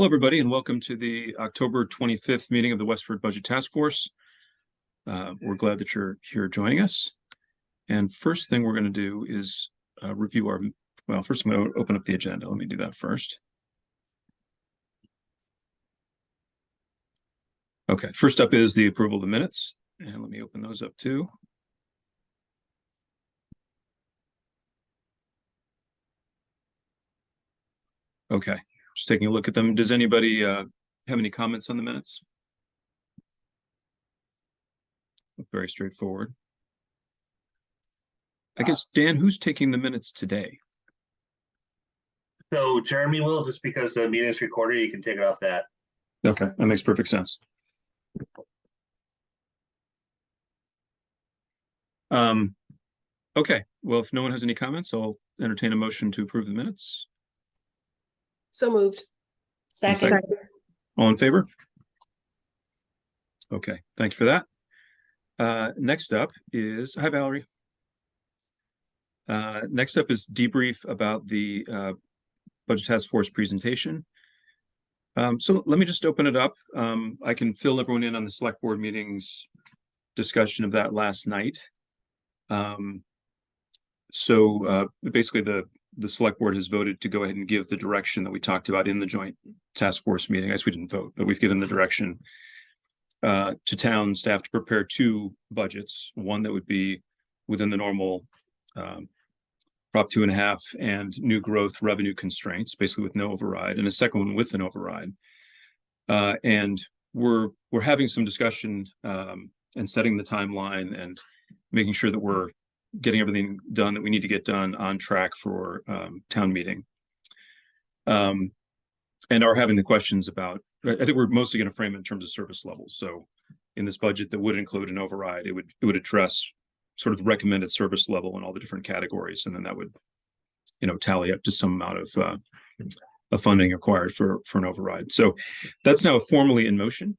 Hello, everybody, and welcome to the October 25th meeting of the Westford Budget Task Force. We're glad that you're here joining us. And first thing we're going to do is review our, well, first I'm going to open up the agenda. Let me do that first. Okay, first up is the approval of the minutes. And let me open those up too. Okay, just taking a look at them. Does anybody have any comments on the minutes? Very straightforward. I guess, Dan, who's taking the minutes today? So Jeremy will, just because the meeting is recorded, you can take it off that. Okay, that makes perfect sense. Okay, well, if no one has any comments, I'll entertain a motion to approve the minutes. So moved. Second. All in favor? Okay, thanks for that. Next up is, hi, Valerie. Next up is debrief about the Budget Task Force presentation. So let me just open it up. I can fill everyone in on the select board meetings discussion of that last night. Basically the select board has voted to go ahead and give the direction that we talked about in the joint task force meeting. I guess we didn't vote, but we've given the direction to town staff to prepare two budgets, one that would be within the normal Prop 2.5 and new growth revenue constraints, basically with no override, and a second one with an override. And we're having some discussion and setting the timeline and making sure that we're getting everything done that we need to get done on track for town meeting. And are having the questions about, I think we're mostly going to frame it in terms of service levels. So in this budget that would include an override, it would address sort of the recommended service level in all the different categories. And then that would, tally up to some amount of funding required for an override. So that's now formally in motion.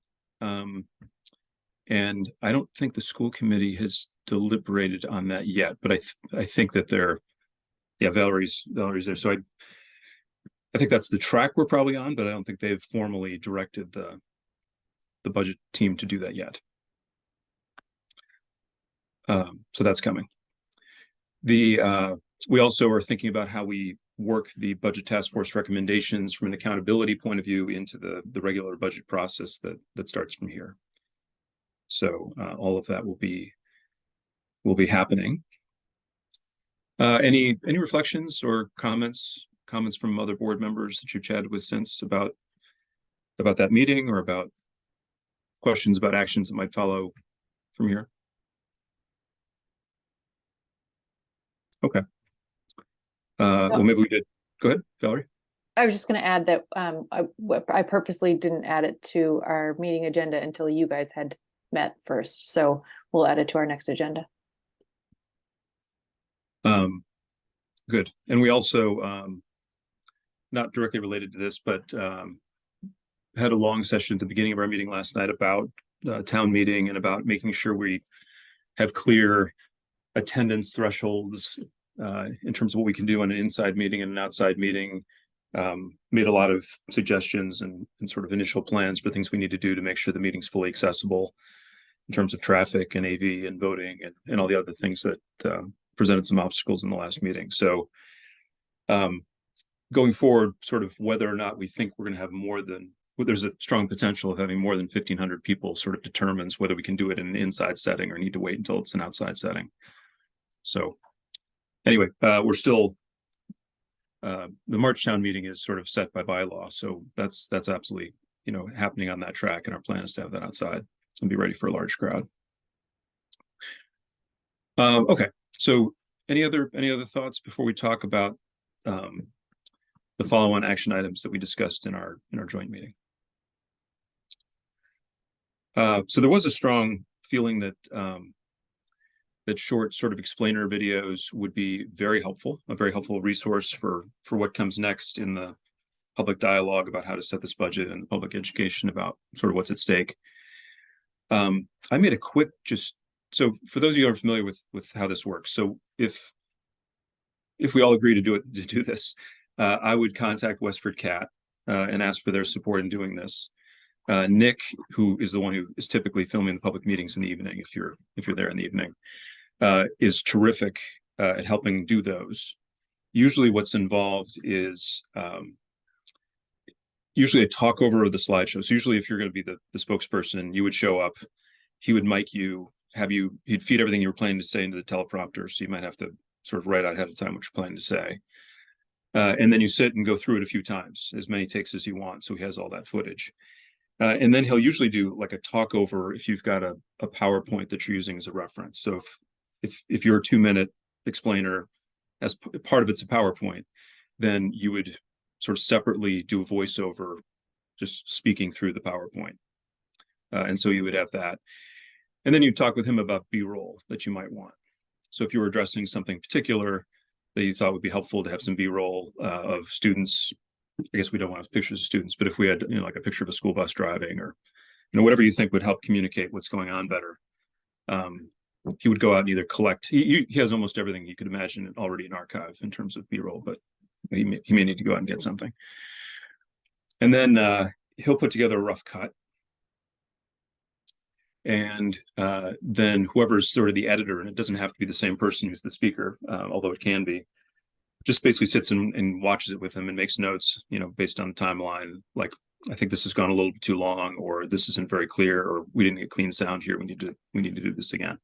And I don't think the school committee has deliberated on that yet, but I think that Valerie's there. So I think that's the track we're probably on, but I don't think they've formally directed the budget team to do that yet. So that's coming. We also are thinking about how we work the budget task force recommendations from an accountability point of view into the regular budget process that starts from here. So all of that will be happening. Any reflections or comments from other board members that you've chatted with since about that meeting, or about questions about actions that might follow from here? Okay. Well, maybe we did. Go ahead, Valerie. I was just going to add that I purposely didn't add it to our meeting agenda until you guys had met first. So we'll add it to our next agenda. Good. And we also, not directly related to this, but had a long session at the beginning of our meeting last night about town meeting and about making sure we have clear attendance thresholds in terms of what we can do on an inside meeting and an outside meeting. Made a lot of suggestions and sort of initial plans for things we need to do to make sure the meeting's fully accessible in terms of traffic and AV and voting and all the other things that presented some obstacles in the last meeting. So going forward, sort of whether or not we think we're going to have there's a strong potential of having more than 1,500 people sort of determines whether we can do it in an inside setting or need to wait until it's an outside setting. So anyway, we're still, the March town meeting is sort of set by bylaw. So that's absolutely, happening on that track. And our plan is to have that outside and be ready for a large crowd. Okay. So any other thoughts before we talk about the follow-on action items that we discussed in our joint meeting? So there was a strong feeling that that short sort of explainer videos would be very helpful, a very helpful resource for what comes next in the public dialogue about how to set this budget and the public education about sort of what's at stake. I made a quick so for those of you who are familiar with how this works. So if we all agree to do this, I would contact WestfordCAT and ask for their support in doing this. Nick, who is the one who is typically filming the public meetings in the evening, if you're there in the evening, is terrific at helping do those. Usually what's involved is usually a talk over of the slideshow. So usually if you're going to be the spokesperson, you would show up, he would mic you, he'd feed everything you were planning to say into the teleprompter. So you might have to sort of write out ahead of time what you're planning to say. And then you sit and go through it a few times, as many takes as you want. So he has all that footage. And then he'll usually do like a talk over if you've got a PowerPoint that you're using as a reference. So if you're a 2-minute explainer, as part of it's a PowerPoint, then you would sort of separately do a voiceover, just speaking through the PowerPoint. And so you would have that. And then you talk with him about B-roll that you might want. So if you were addressing something particular that you thought would be helpful to have some B-roll of students, I guess we don't want pictures of students, but if we had, like a picture of a school bus driving, or, whatever you think would help communicate what's going on better. He would go out and either collect, he has almost everything you could imagine already in archive in terms of B-roll, but he may need to go out and get something. And then he'll put together a rough cut. And then whoever's sort of the editor, and it doesn't have to be the same person who's the speaker, although it can be, just basically sits and watches it with him and makes notes, based on the timeline. Like, I think this has gone a little bit too long, or this isn't very clear, or we didn't get clean sound here. We need to do this again.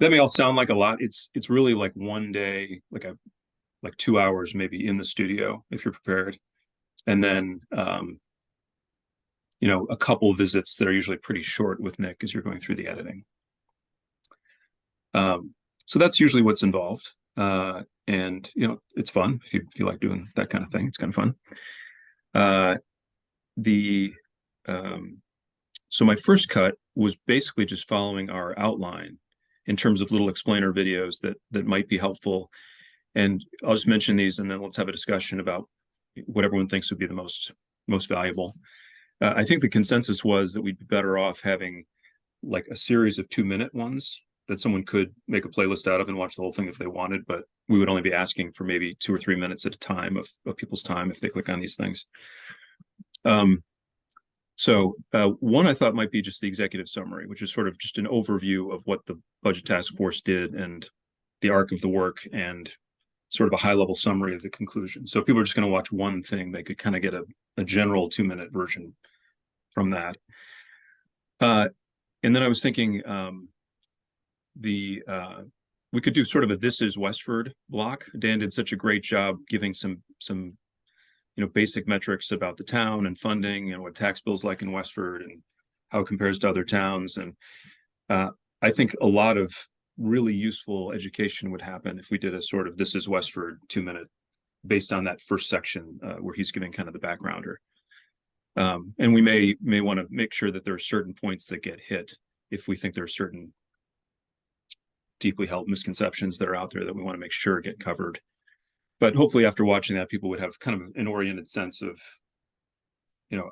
That may all sound like a lot. It's really like one day, like 2 hours maybe in the studio if you're prepared, and then a couple of visits that are usually pretty short with Nick as you're going through the editing. So that's usually what's involved. And it's fun if you like doing that kind of thing. It's kind of fun. So my first cut was basically just following our outline in terms of little explainer videos that might be helpful. And I'll just mention these, and then let's have a discussion about what everyone thinks would be the most valuable. I think the consensus was that we'd be better off having like a series of 2-minute ones that someone could make a playlist out of and watch the whole thing if they wanted, but we would only be asking for maybe 2 or 3 minutes at a time of people's time if they click on these things. So one I thought might be just the executive summary, which is sort of just an overview of what the budget task force did and the arc of the work, and sort of a high-level summary of the conclusion. So if people are just going to watch one thing, they could kind of get a general 2-minute version from that. And then I was thinking we could do sort of a This Is Westford block. Dan did such a great job giving some basic metrics about the town and funding and what tax bills like in Westford and how it compares to other towns. And I think a lot of really useful education would happen if we did a sort of This Is Westford 2-minute based on that first section where he's giving kind of the backgrounder. And we may want to make sure that there are certain points that get hit if we think there are certain deeply held misconceptions that are out there that we want to make sure get covered. But hopefully after watching that, people would have kind of an oriented sense of,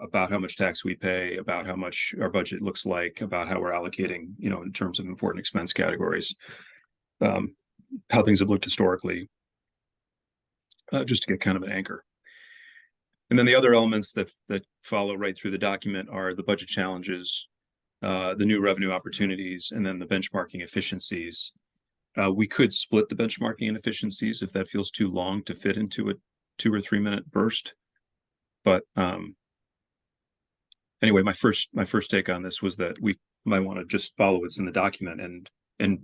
about how much tax we pay, about how much our budget looks like, about how we're allocating, in terms of important expense categories, how things have looked historically, just to get kind of an anchor. And then the other elements that follow right through the document are the budget challenges, the new revenue opportunities, and then the benchmarking efficiencies. We could split the benchmarking and efficiencies if that feels too long to fit into a 2 or 3 minute burst. But anyway, my first take on this was that we might want to just follow what's in the document and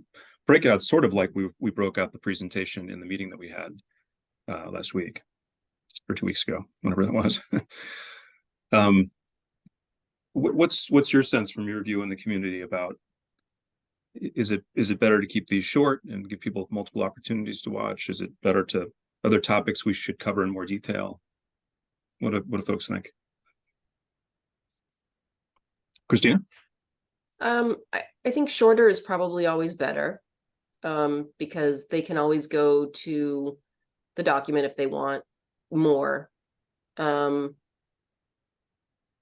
break it out sort of like we broke out the presentation in the meeting that we had last week or 2 weeks ago, whenever that was. What's your sense from your view in the community about, is it better to keep these short and give people multiple opportunities to watch? Is it better to other topics we should cover in more detail? What do folks think? Christina? I think shorter is probably always better, because they can always go to the document if they want more.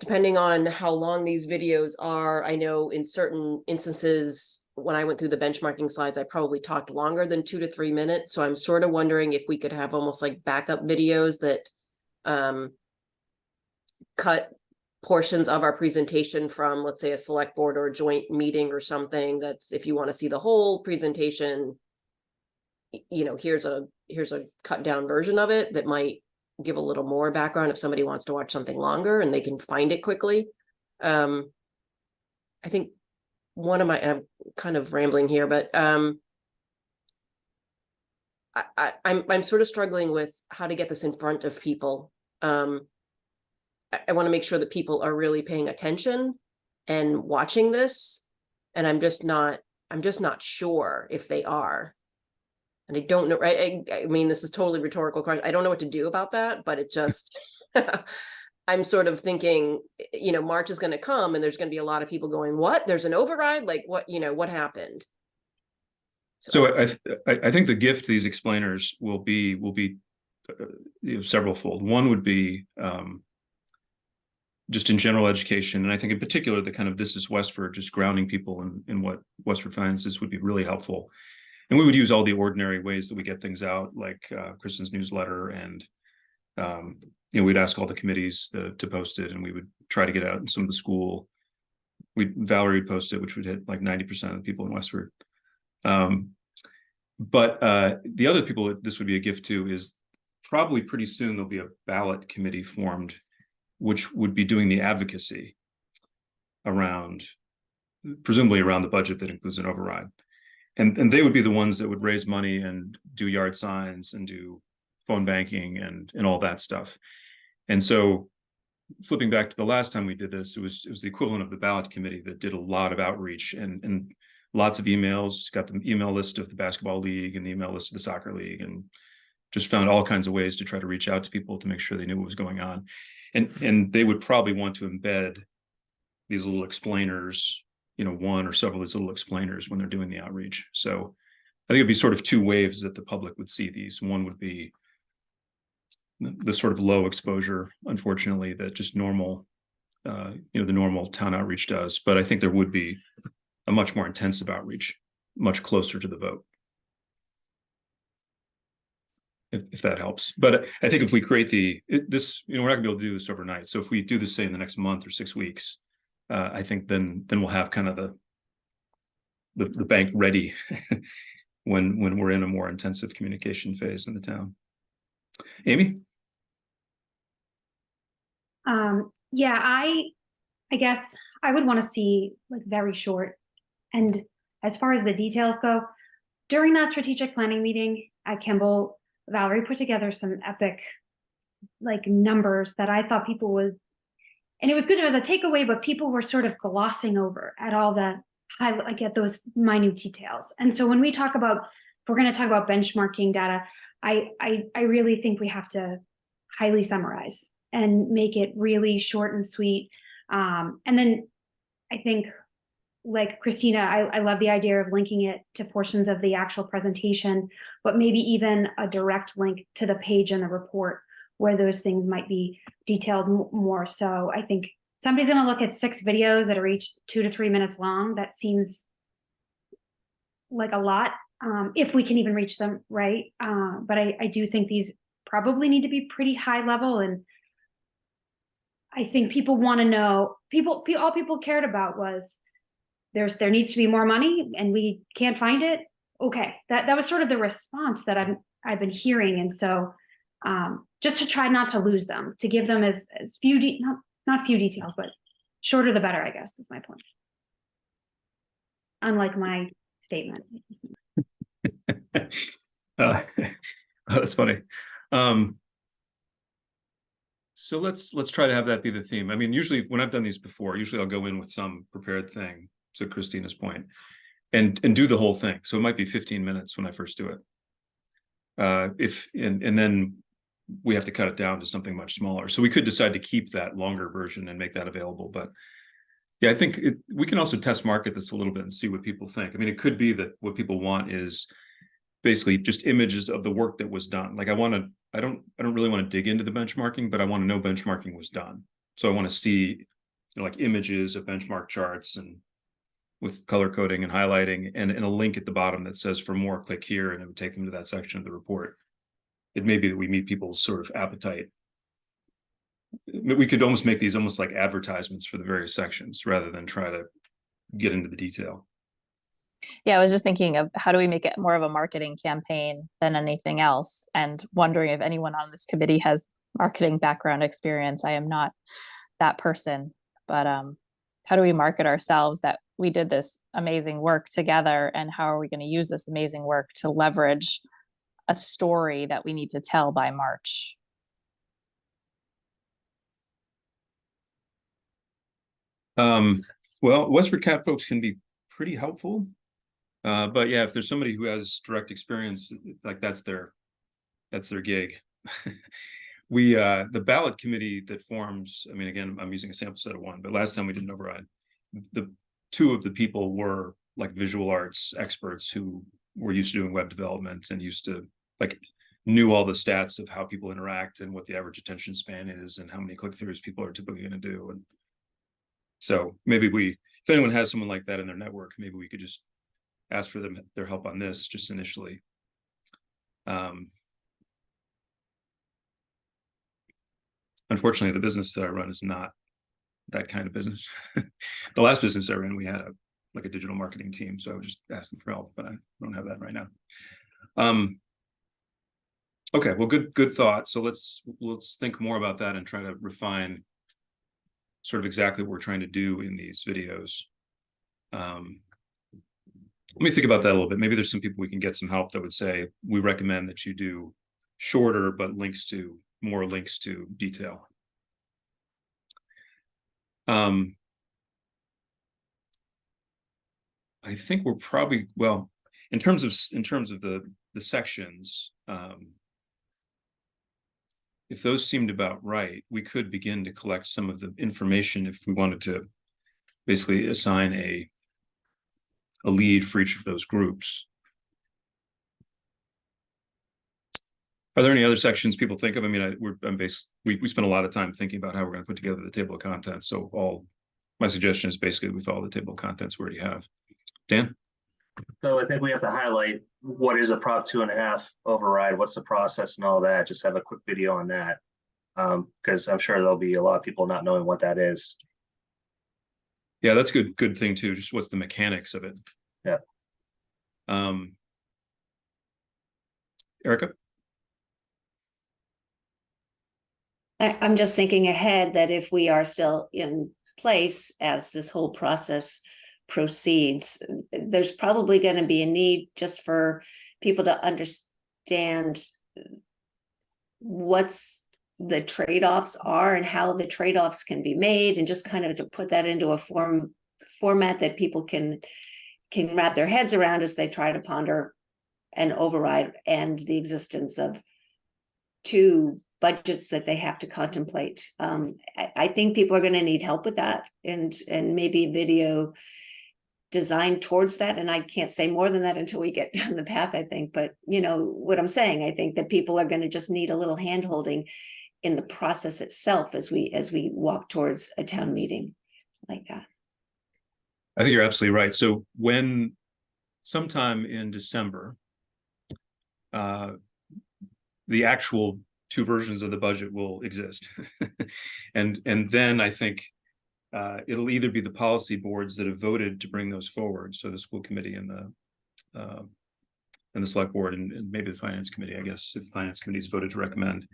Depending on how long these videos are, I know in certain instances, when I went through the benchmarking slides, I probably talked longer than 2 to 3 minutes. So I'm sort of wondering if we could have almost like backup videos that cut portions of our presentation from, let's say, a select board or a joint meeting or something. That's, if you want to see the whole presentation, you know, here's a cut down version of it that might give a little more background if somebody wants to watch something longer and they can find it quickly. I think one of my, and I'm kind of rambling here, but I'm sort of struggling with how to get this in front of people. I want to make sure that people are really paying attention and watching this, and I'm just not sure if they are. And I don't know, right? I mean, this is totally rhetorical question. I don't know what to do about that, but it just, I'm sort of thinking, you know, March is going to come and there's going to be a lot of people going, what? There's an override? Like what, you know, what happened? So I think the gift these explainers will be you know, several fold. One would be just in general education, and I think in particular the kind of this is Westford, just grounding people in what Westford Finance is would be really helpful. And we would use all the ordinary ways that we get things out, like Kristen's newsletter, and you know, we'd ask all the committees to post it, and we would try to get out in some of the school. Valerie would post it, which would hit like 90% of the people in Westford. But the other people that this would be a gift to is probably pretty soon there'll be a ballot committee formed, which would be doing the advocacy around, presumably around the budget that includes an override. And they would be the ones that would raise money and do yard signs and do phone banking and all that stuff. And so flipping back to the last time we did this, it was the equivalent of the ballot committee that did a lot of outreach and lots of emails, got the email list of the basketball league and the email list of the soccer league, and just found all kinds of ways to try to reach out to people to make sure they knew what was going on. And they would probably want to embed these little explainers, you know, one or several of these little explainers when they're doing the outreach. So I think it'd be sort of two waves that the public would see these. One would be the sort of low exposure, unfortunately, that just normal, you know, the normal town outreach does. But I think there would be a much more intensive outreach, much closer to the vote. If that helps. But I think if we create this, you know, we're not gonna be able to do this overnight. So if we do this, say, in the next month or 6 weeks, I think then we'll have kind of the bank ready when we're in a more intensive communication phase in the town. Amy? Yeah, I guess I would want to see like very short. And as far as the details go, during that strategic planning meeting at Kimball, Valerie put together some epic like numbers that I thought people would, and it was good as a takeaway, but people were sort of glossing over at all the like at those minute details. And so when we talk about, if we're going to talk about benchmarking data, I really think we have to highly summarize and make it really short and sweet. And then I think, like Christina, I love the idea of linking it to portions of the actual presentation, but maybe even a direct link to the page in the report where those things might be detailed more. So I think somebody's going to look at 6 videos that are each 2 to 3 minutes long. That seems like a lot, if we can even reach them, right? But I do think these probably need to be pretty high level, and I think people want to know, all people cared about was there needs to be more money and we can't find it. Okay, that was sort of the response that I've been hearing. And so just to try not to lose them, to give them as few, not few details, but shorter the better, I guess, is my point. Unlike my statement. Oh, that's funny. So let's try to have that be the theme. I mean, usually when I've done these before, usually I'll go in with some prepared thing, to Christina's point, and do the whole thing. So it might be 15 minutes when I first do it. And then we have to cut it down to something much smaller. So we could decide to keep that longer version and make that available. But yeah, I think we can also test market this a little bit and see what people think. I mean, it could be that what people want is basically just images of the work that was done. Like I don't really want to dig into the benchmarking, but I want to know benchmarking was done. So I want to see, you know, like images of benchmark charts and with color coding and highlighting, and a link at the bottom that says for more, click here, and it would take them to that section of the report. It may be that we meet people's sort of appetite we could almost make these almost like advertisements for the various sections rather than try to get into the detail. Yeah, I was just thinking of how do we make it more of a marketing campaign than anything else, and wondering if anyone on this committee has marketing background experience. I am not that person, but how do we market ourselves that we did this amazing work together, and how are we going to use this amazing work to leverage a story that we need to tell by March? Well, WestfordCAT folks can be pretty helpful. But yeah, if there's somebody who has direct experience, like that's their gig. The ballot committee that forms, I mean, again, I'm using a sample set of one, but last time we did an override, the two of the people were like visual arts experts who were used to doing web development and used to like knew all the stats of how people interact and what the average attention span is and how many click-throughs people are typically going to do. And so maybe if anyone has someone like that in their network, maybe we could just ask for their help on this just initially. Unfortunately, the business that I run is not that kind of business. The last business I ran, we had a digital marketing team, so I would just ask them for help, but I don't have that right now. Okay, well, good thought. So let's think more about that and try to refine sort of exactly what we're trying to do in these videos. Let me think about that a little bit. Maybe there's some people we can get some help that would say, we recommend that you do shorter, but more links to detail. I think we're probably, well, in terms of the sections, if those seemed about right, we could begin to collect some of the information if we wanted to basically assign a lead for each of those groups. Are there any other sections people think of? I mean, we spent a lot of time thinking about how we're going to put together the table of contents. So my suggestion is basically we follow the table of contents we already have. Dan? So I think we have to highlight what is a Prop 2.5 override, what's the process and all that. Just have a quick video on that. Because I'm sure there'll be a lot of people not knowing what that is. Yeah, that's good thing too. Just what's the mechanics of it? Yeah. Erica? I'm just thinking ahead that if we are still in place as this whole process proceeds, there's probably going to be a need just for people to understand what's the trade-offs are and how the trade-offs can be made, and just kind of to put that into a format that people can wrap their heads around as they try to ponder an override and the existence of two budgets that they have to contemplate. I think people are going to need help with that, and maybe video designed towards that. And I can't say more than that until we get down the path, I think. But you know what I'm saying, I think that people are going to just need a little hand-holding in the process itself as we walk towards a town meeting like that. I think you're absolutely right. So when sometime in December, the actual two versions of the budget will exist. and then I think it'll either be the policy boards that have voted to bring those forward. So the school committee and the select board and maybe the finance committee, I guess, if the finance committee's voted to recommend,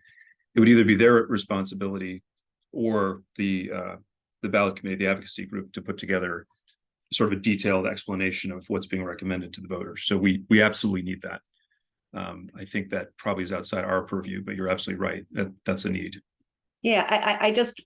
it would either be their responsibility or the ballot committee, the advocacy group, to put together sort of a detailed explanation of what's being recommended to the voters. So we absolutely need that. I think that probably is outside our purview, but you're absolutely right. That's a need. Yeah, I just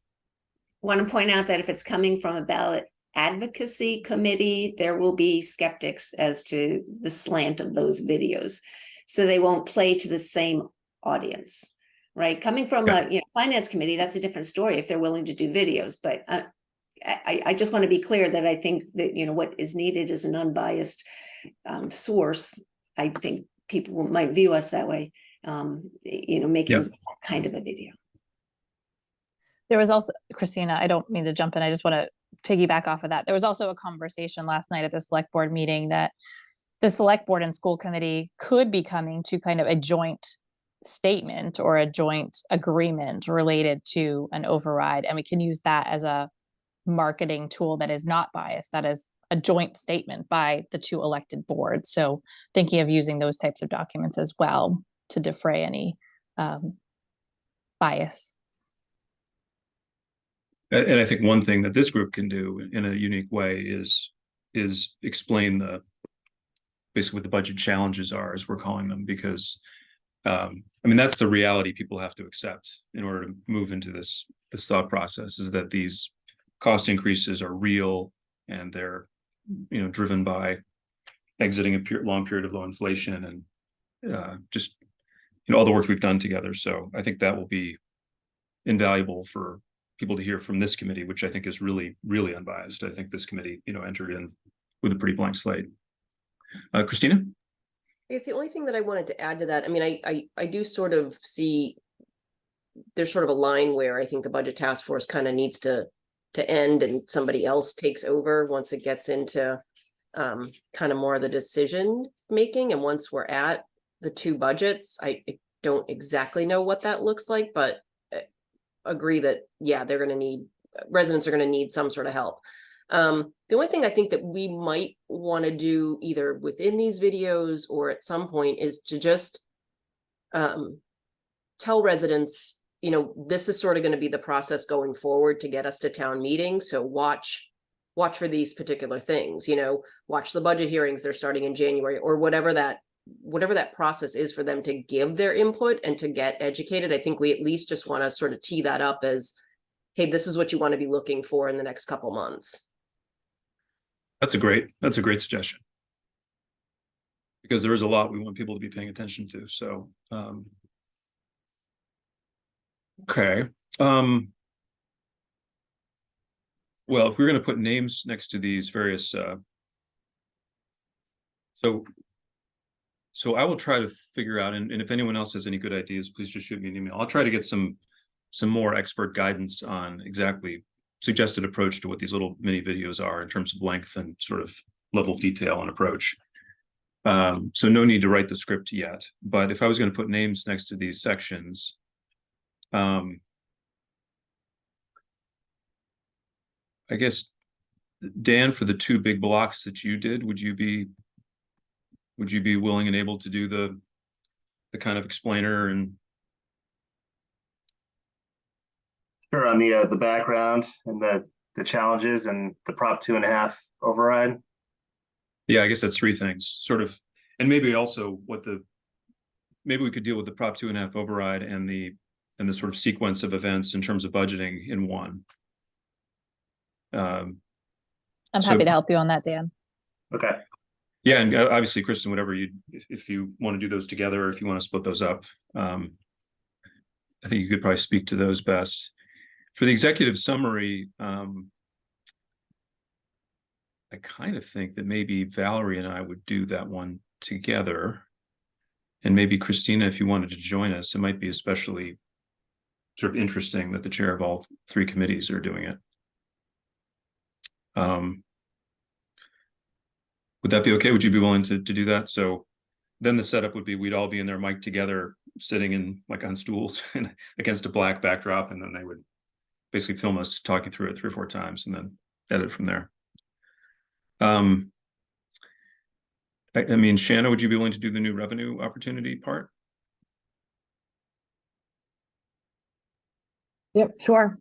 want to point out that if it's coming from a ballot advocacy committee, there will be skeptics as to the slant of those videos. So they won't play to the same audience, right? Coming from a finance committee, that's a different story if they're willing to do videos. But I just want to be clear that I think that, what is needed is an unbiased source. I think people might view us that way, making that kind of a video. There was also, Christina, I don't mean to jump in. I just want to piggyback off of that. There was also a conversation last night at the select board meeting that the select board and school committee could be coming to kind of a joint statement or a joint agreement related to an override, and we can use that as a marketing tool that is not biased, that is a joint statement by the two elected boards. So thinking of using those types of documents as well to defray any bias. And I think one thing that this group can do in a unique way is explain basically what the budget challenges are, as we're calling them, because I mean, that's the reality people have to accept in order to move into this thought process, is that these cost increases are real and they're, you know, driven by exiting a long period of low inflation and just, you know, all the work we've done together. So I think that will be invaluable for people to hear from this committee, which I think is really, really unbiased. I think this committee, you know, entered in with a pretty blank slate. Christina? I guess the only thing that I wanted to add to that, I mean, I do sort of see there's sort of a line where I think the budget task force kind of needs to end and somebody else takes over once it gets into kind of more of the decision making. And once we're at the two budgets, I don't exactly know what that looks like, but agree that, yeah, residents are going to need some sort of help. The only thing I think that we might want to do either within these videos or at some point is to just tell residents, you know, this is sort of going to be the process going forward to get us to town meeting. So watch for these particular things, you know, watch the budget hearings. They're starting in January, or whatever that process is for them to give their input and to get educated. I think we at least just want to sort of tee that up as, hey, this is what you want to be looking for in the next couple months. That's a great suggestion, because there is a lot we want people to be paying attention to. So, okay. Well, if we're going to put names next to these various, so I will try to figure out, and if anyone else has any good ideas, please just shoot me an email. I'll try to get some more expert guidance on exactly suggested approach to what these little mini videos are in terms of length and sort of level of detail and approach. So no need to write the script yet, but if I was going to put names next to these sections, I guess, Dan, for the two big blocks that you did, would you be willing and able to do the kind of explainer and? Sure, on the background and the challenges and the Prop 2.5 override. Yeah, I guess that's three things, sort of, and maybe also maybe we could deal with the Prop 2.5 override and the sort of sequence of events in terms of budgeting in one. I'm happy to help you on that, Dan. Okay. Yeah, and obviously, Kristen, whatever if you want to do those together, or if you want to split those up, I think you could probably speak to those best. For the executive summary, I kind of think that maybe Valerie and I would do that one together. And maybe Christina, if you wanted to join us, it might be especially sort of interesting that the chair of all three committees are doing it. Would that be okay? Would you be willing to do that? So then the setup would be we'd all be in there mic'd together, sitting in like on stools and against a black backdrop, and then they would basically film us talking through it 3 or 4 times and then edit from there. I mean, Shanna, would you be willing to do the new revenue opportunity part? Yep, sure.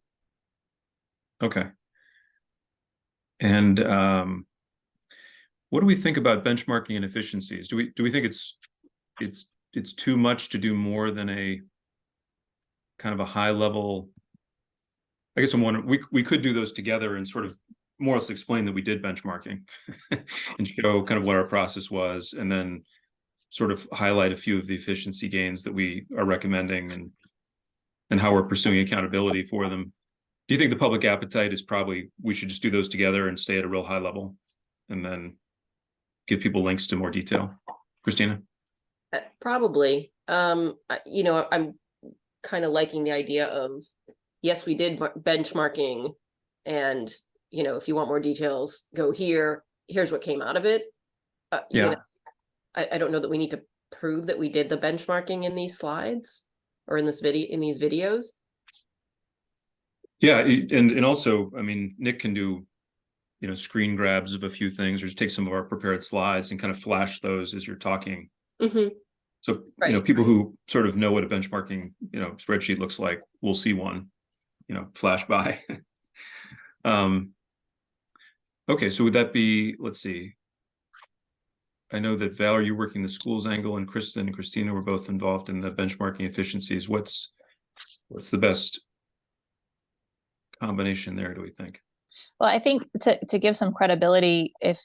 Okay. And what do we think about benchmarking and efficiencies? Do we think it's too much to do more than a kind of a high level? I guess I'm wondering, we could do those together and sort of more or less explain that we did benchmarking and show kind of what our process was, and then sort of highlight a few of the efficiency gains that we are recommending and how we're pursuing accountability for them. Do you think the public appetite is probably we should just do those together and stay at a real high level and then give people links to more detail? Christina? Probably. You know, I'm kind of liking the idea of, yes, we did benchmarking, and, you know, if you want more details, go here. Here's what came out of it. Yeah. You know, I don't know that we need to prove that we did the benchmarking in these slides or in this video, in these videos. Yeah, and also, I mean, Nick can do, you know, screen grabs of a few things, or just take some of our prepared slides and kind of flash those as you're talking. Mm-hmm. So, you know, Right. people who sort of know what a benchmarking, you know, spreadsheet looks like, will see one, you know, flash by. Okay, so would that be, let's see. I know that Val, you're working the schools angle, and Kristen and Christina were both involved in the benchmarking efficiencies. What's the best combination there, do we think? Well, I think to give some credibility, if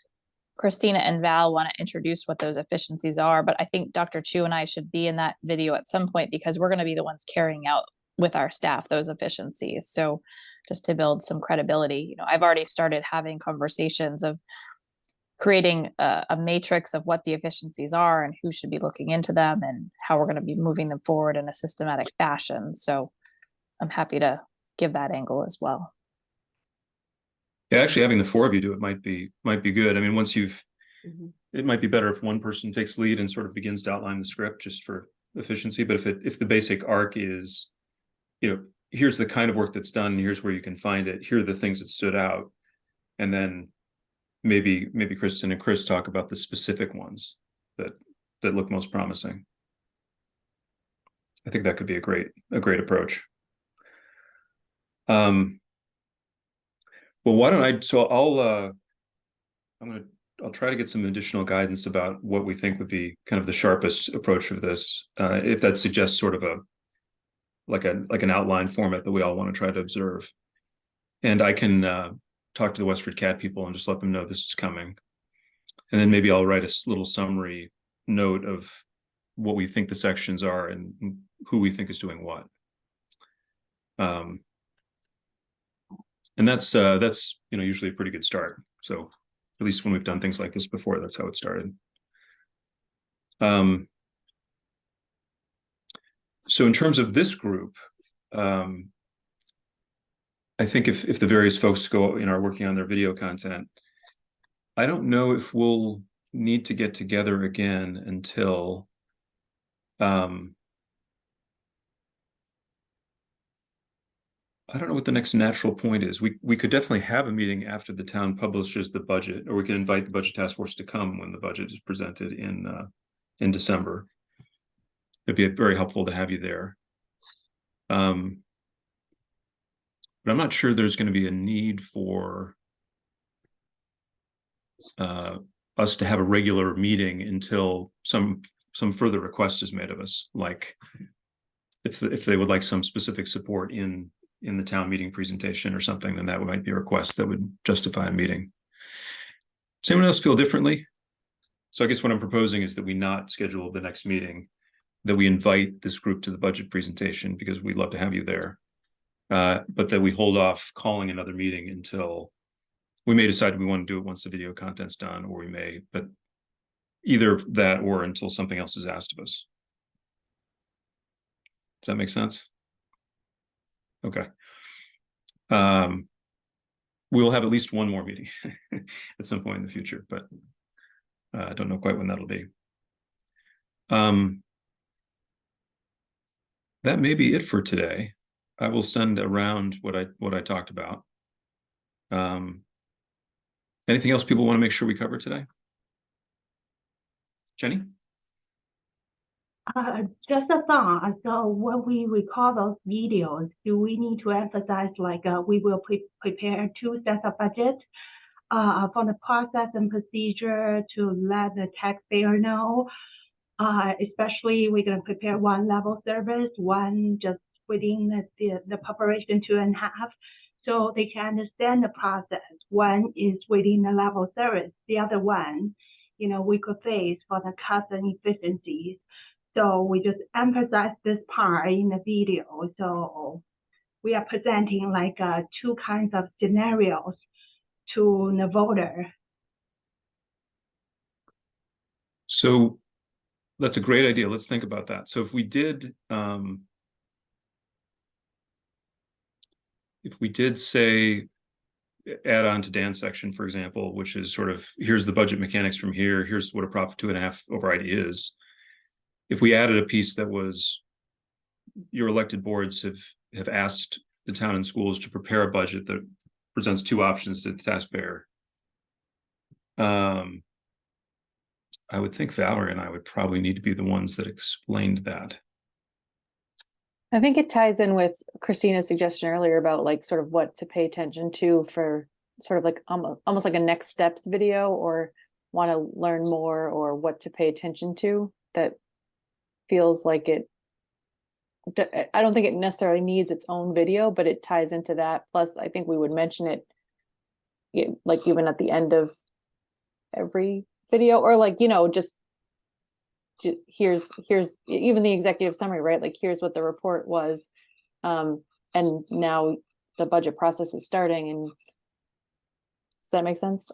Christina and Val want to introduce what those efficiencies are, but I think Dr. Chu and I should be in that video at some point, because we're going to be the ones carrying out with our staff those efficiencies. So just to build some credibility, you know, I've already started having conversations of creating a matrix of what the efficiencies are and who should be looking into them and how we're going to be moving them forward in a systematic fashion. So I'm happy to give that angle as well. Yeah, actually having the four of you do it might be good. I mean, once you've, Mm-hmm. it might be better if one person takes lead and sort of begins to outline the script just for efficiency. But if the basic arc is, you know, here's the kind of work that's done, here's where you can find it, here are the things that stood out, and then maybe Kristen and Chris talk about the specific ones that look most promising. I think that could be a great approach. Well, why don't I? So I'll try to get some additional guidance about what we think would be kind of the sharpest approach of this. If that suggests sort of like an outline format that we all want to try to observe, and I can talk to the WestfordCAT people and just let them know this is coming, and then maybe I'll write a little summary note of what we think the sections are and who we think is doing what. And that's you know, usually a pretty good start. So at least when we've done things like this before, that's how it started. So in terms of this group, I think if the various folks are working on their video content, I don't know if we'll need to get together again until I don't know what the next natural point is. We could definitely have a meeting after the town publishes the budget, or we can invite the budget task force to come when the budget is presented in December. It'd be very helpful to have you there. But I'm not sure there's going to be a need for us to have a regular meeting until some further request is made of us, like if they would like some specific support in the town meeting presentation or something, then that might be a request that would justify a meeting. Does anyone else feel differently? So I guess what I'm proposing is that we not schedule the next meeting, that we invite this group to the budget presentation because we'd love to have you there, but that we hold off calling another meeting until we may decide we want to do it once the video content's done, or we may, but either that or until something else is asked of us. Does that make sense? Okay. We'll have at least one more meeting at some point in the future, but I don't know quite when that'll be. That may be it for today. I will send around what I talked about. Anything else people want to make sure we cover today? Jenny? Just a thought. So when we record those videos, do we need to emphasize like we will prepare 2 sets of budget for the process and procedure to let the taxpayer know? Especially we're going to prepare 1 level service, 1 just within the preparation 2.5, so they can understand the process. 1 is within the level service, the other one, you know, we could face for the cost and efficiencies. So we just emphasize this part in the video. So we are presenting like 2 kinds of scenarios to the voter. So that's a great idea. Let's think about that. So if we did say add on to Dan's section, for example, which is sort of, here's the budget mechanics from here, here's what a Prop 2.5 override is. if we added a piece that was, your elected boards have asked the town and schools to prepare a budget that presents two options to the taxpayer. I would think Valerie and I would probably need to be the ones that explained that. I think it ties in with Christina's suggestion earlier about like sort of what to pay attention to for sort of like almost like a next steps video, or want to learn more, or what to pay attention to. That feels like it. I don't think it necessarily needs its own video, but it ties into that. Plus, I think we would mention it, like even at the end of every video, or like, you know, just here's even the executive summary, right? Like, here's what the report was, and now the budget process is starting. And does that make sense?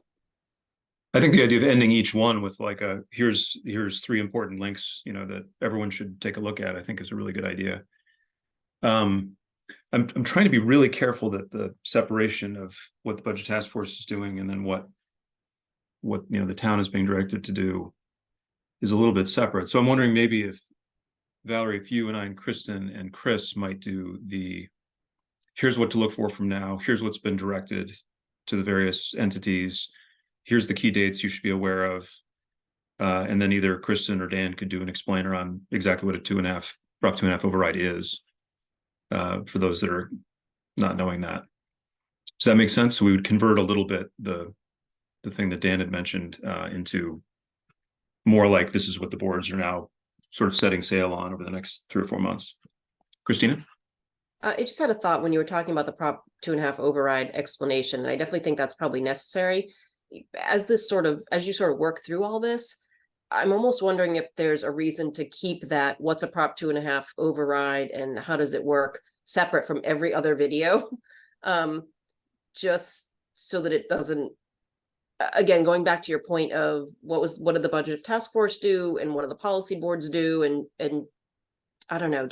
I think the idea of ending each one with like here's 3 important links, you know, that everyone should take a look at, I think is a really good idea. I'm trying to be really careful that the separation of what the budget task force is doing and then what you know the town is being directed to do is a little bit separate. So I'm wondering maybe if Valerie, if you and I and Kristen and Chris might do here's what to look for from now, here's what's been directed to the various entities, here's the key dates you should be aware of, and then either Kristen or Dan could do an explainer on exactly what a Prop 2.5 override is, for those that are not knowing that. Does that make sense? So we would convert a little bit the thing that Dan had mentioned into more like this is what the boards are now sort of setting sail on over the next 3 or 4 months. Christina? I just had a thought when you were talking about the Prop 2.5 override explanation, and I definitely think that's probably necessary. As you sort of work through all this, I'm almost wondering if there's a reason to keep that what's a Prop 2.5 override and how does it work separate from every other video, just so that it doesn't, again, going back to your point of what did the budget task force do and what do the policy boards do, and I don't know,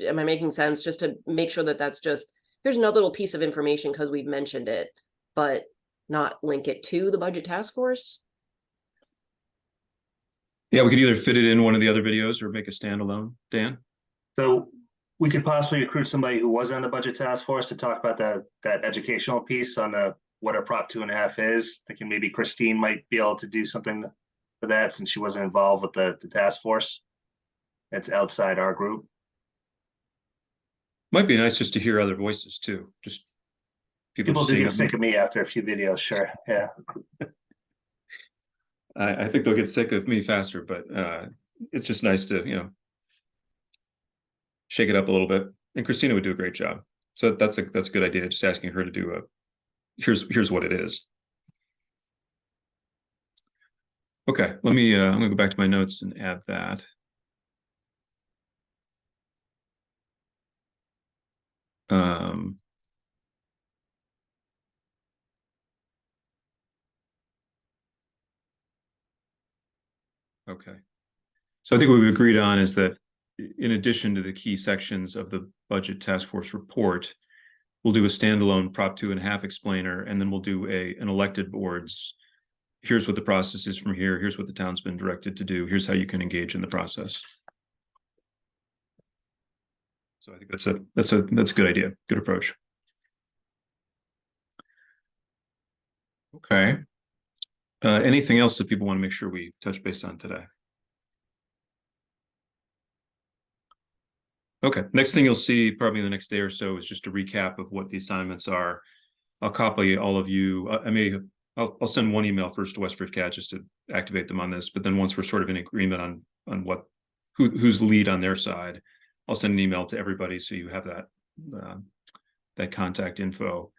am I making sense? Just to make sure that that's just, here's another little piece of information because we've mentioned it, but not link it to the budget task force. Yeah, we could either fit it in one of the other videos or make a standalone. Dan? So we could possibly recruit somebody who wasn't on the budget task force to talk about that educational piece on what a Prop 2.5 is. Thinking maybe Christine might be able to do something for that since she wasn't involved with the task force. It's outside our group. Might be nice just to hear other voices too. Just People do get sick of me after a few videos, sure. Yeah. I think they'll get sick of me faster, but it's just nice to, you know, shake it up a little bit. And Christina would do a great job. So that's a good idea. Just asking her to do here's what it is. Okay, I'm gonna go back to my notes and add that. Okay. So I think what we've agreed on is that in addition to the key sections of the budget task force report, we'll do a standalone Prop 2.5 explainer, and then we'll do an elected boards. Here's what the process is from here. Here's what the town's been directed to do. Here's how you can engage in the process. So I think that's a good idea. Good approach. Okay. Anything else that people want to make sure we touch base on today? Okay, next thing you'll see probably in the next day or so is just a recap of what the assignments are. I'll copy all of you. I'll send one email first to WestfordCAT just to activate them on this, but then once we're sort of in agreement on who's the lead on their side, I'll send an email to everybody so you have that contact info.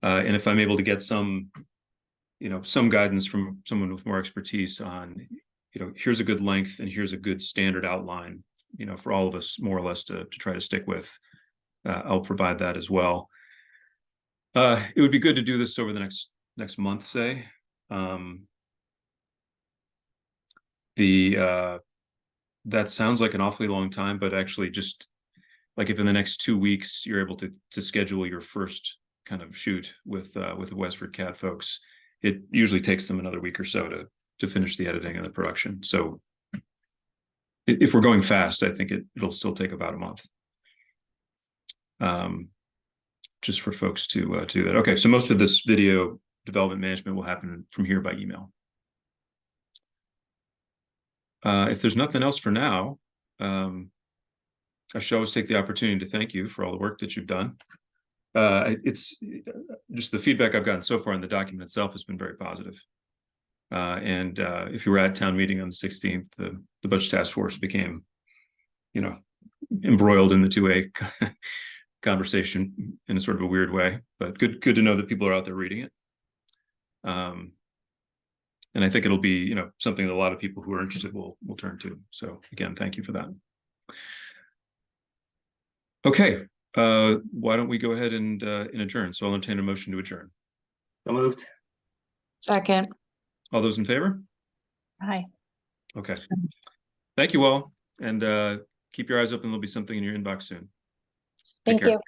And if I'm able to get some guidance from someone with more expertise on, here's a good length and here's a good standard outline, for all of us more or less to try to stick with, I'll provide that as well. It would be good to do this over the next month, say. That sounds like an awfully long time, but actually just like if in the next 2 weeks you're able to schedule your first kind of shoot with the WestfordCAT folks, it usually takes them another week or so to finish the editing and the production. So if we're going fast, I think it'll still take about a month. Just for folks to do that. Okay, so most of this video development management will happen from here by email. If there's nothing else for now, I should always take the opportunity to thank you for all the work that you've done. It's just the feedback I've gotten so far on the document itself has been very positive. And if you were at town meeting on the 16th, the budget task force became, embroiled in the 2A conversation in a sort of a weird way, but good to know that people are out there reading it. And I think it'll be, something that a lot of people who are interested will turn to. So again, thank you for that. Okay, why don't we go ahead and adjourn? So I'll entertain a motion to adjourn. So moved. Second. All those in favor? Hi. Okay. Thank you all. And keep your eyes open. There'll be something in your inbox soon. Take Thank care. you.